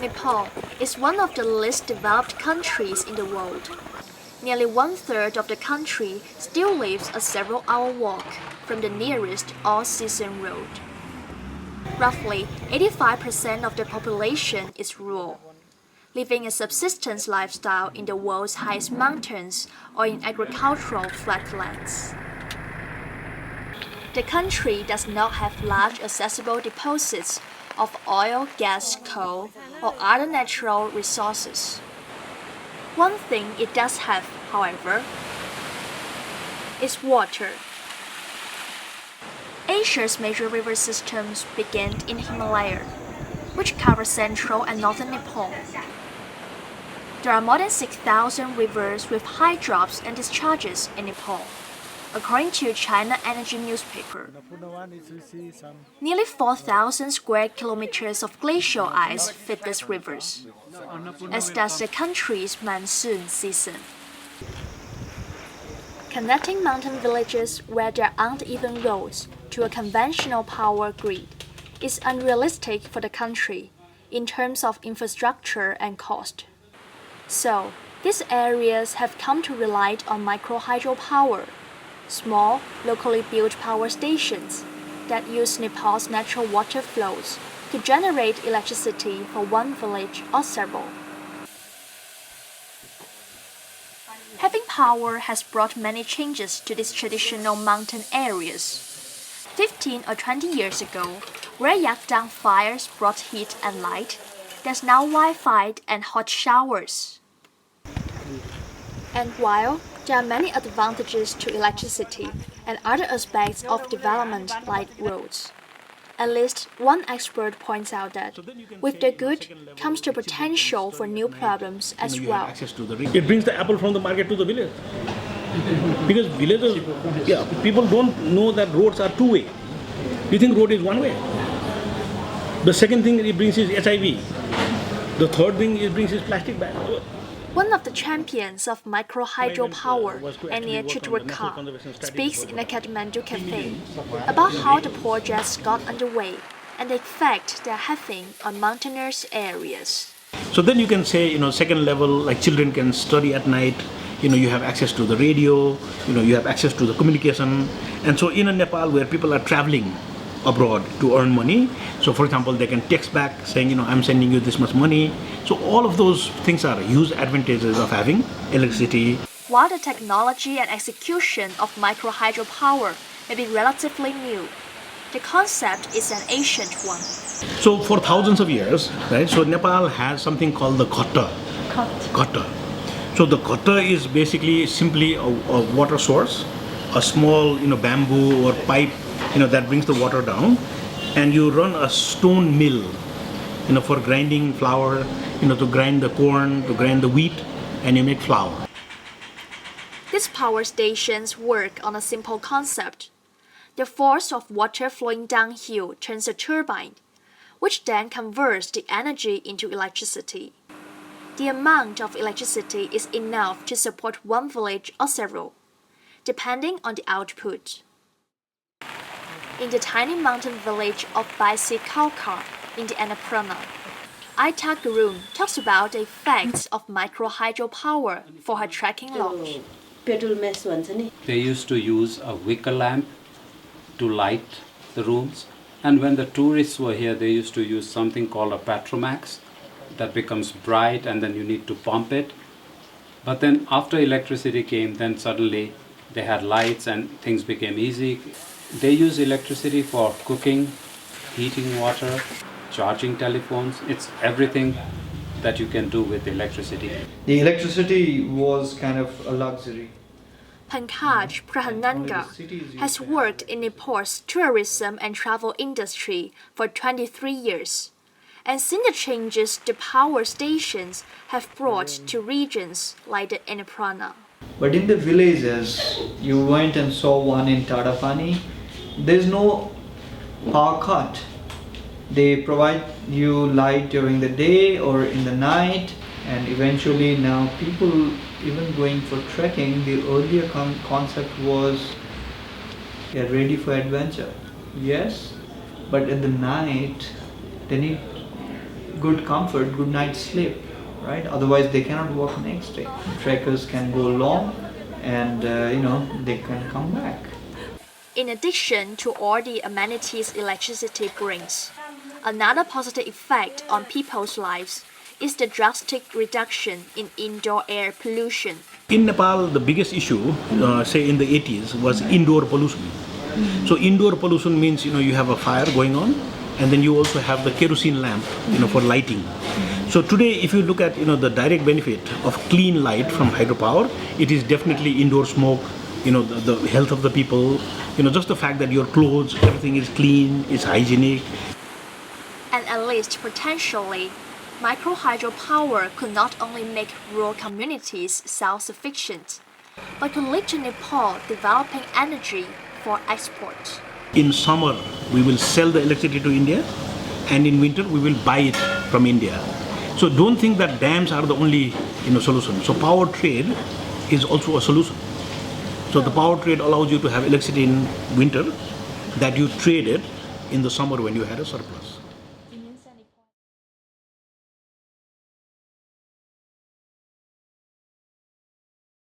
Nepal is one of the least developed countries in the world. Nearly one-third of the country still lives a several-hour walk from the nearest all-season road. Roughly 85% of the population is rural, living a subsistence lifestyle in the world's highest mountains or in agricultural flatlands. The country does not have large accessible deposits of oil, gas, coal, or other natural resources. One thing it does have, however, is water. Asia's major river systems begin in Himalaya, which covers central and northern Nepal. There are more than 6,000 rivers with high drops and discharges in Nepal, according to China Energy newspaper. Nearly 4,000 square kilometers of glacial ice fit these rivers, as does the country's monsoon season. Connecting mountain villages where there aren't even roads to a conventional power grid is unrealistic for the country in terms of infrastructure and cost. So, these areas have come to rely on micro-hydropower, small, locally built power stations that use Nepal's natural water flows to generate electricity for one village or several. Having power has brought many changes to these traditional mountain areas. 15 or 20 years ago, where yakdang fires brought heat and light, there's now Wi-Fi and hot showers. And while there are many advantages to electricity and other aspects of development like roads, at least one expert points out that with the good comes the potential for new problems as well. It brings the apple from the market to the village. Because villagers, people don't know that roads are two-way. You think road is one way. The second thing it brings is HIV. The third thing it brings is plastic bag. One of the champions of micro-hydropower, Anil Chitrakar, speaks in a Kathmandu cafe about how the projects got underway and the effect they're having on mountainous areas. So then you can say, second level, like children can study at night, you have access to the radio, you have access to the communication. And so in a Nepal where people are traveling abroad to earn money, so for example they can text back saying I'm sending you this much money. So all of those things are huge advantages of having electricity. While the technology and execution of micro-hydropower may be relatively new, the concept is an ancient one. So for thousands of years, right, so Nepal has something called the ghata. So the ghata is basically simply a water source, a small bamboo or pipe that brings the water down, and you run a stone mill for grinding flour, to grind the corn, to grind the wheat, and you make flour. These power stations work on a simple concept. The force of water flowing downhill turns a turbine, which then converts the energy into electricity. The amount of electricity is enough to support one village or several, depending on the output. In the tiny mountain village of J-SCHOOL in the Annapurna, Aita Gurun talks about the effects of micro-hydropower for her trekking lodge. They used to use a wicker lamp to light the rooms, and when the tourists were here they used to use something called a Petromax that becomes bright and then you need to pump it. But then after electricity came, then suddenly they had lights and things became easy. They use electricity for cooking, heating water, charging telephones. It's everything that you can do with electricity. The electricity was kind of a luxury. Pankaj Prahananga has worked in Nepal's tourism and travel industry for 23 years and seen the changes the power stations have brought to regions like the Annapurna. But in the villages, you went and saw one in Tadapani, there's no power cut. They provide you light during the day or in the night, and eventually now people even going for trekking, the earlier concept was get ready for adventure. Yes, but at the night they need good comfort, good night's sleep, right? Otherwise, they cannot work next day. Trekkers can go long, and they can come back. In addition to all the amenities electricity brings, another positive effect on people's lives is the drastic reduction in indoor air pollution. In Nepal, the biggest issue, say in the 80s, was indoor pollution. So indoor pollution means you have a fire going on, and then you also have the kerosene lamp for lighting. So today, if you look at the direct benefit of clean light from hydropower, it is definitely indoor smoke. The health of the people. Just the fact that your clothes, everything is clean, is hygienic. And at least potentially, micro hydropower could not only make rural communities self-sufficient, but could lead to Nepal developing energy for export. In summer, we will sell the electricity to India, and in winter, we will buy it from India. So don't think that dams are the only solution. So power trade is also a solution. So the power trade allows you to have electricity in winter that you traded in the summer when you had a surplus.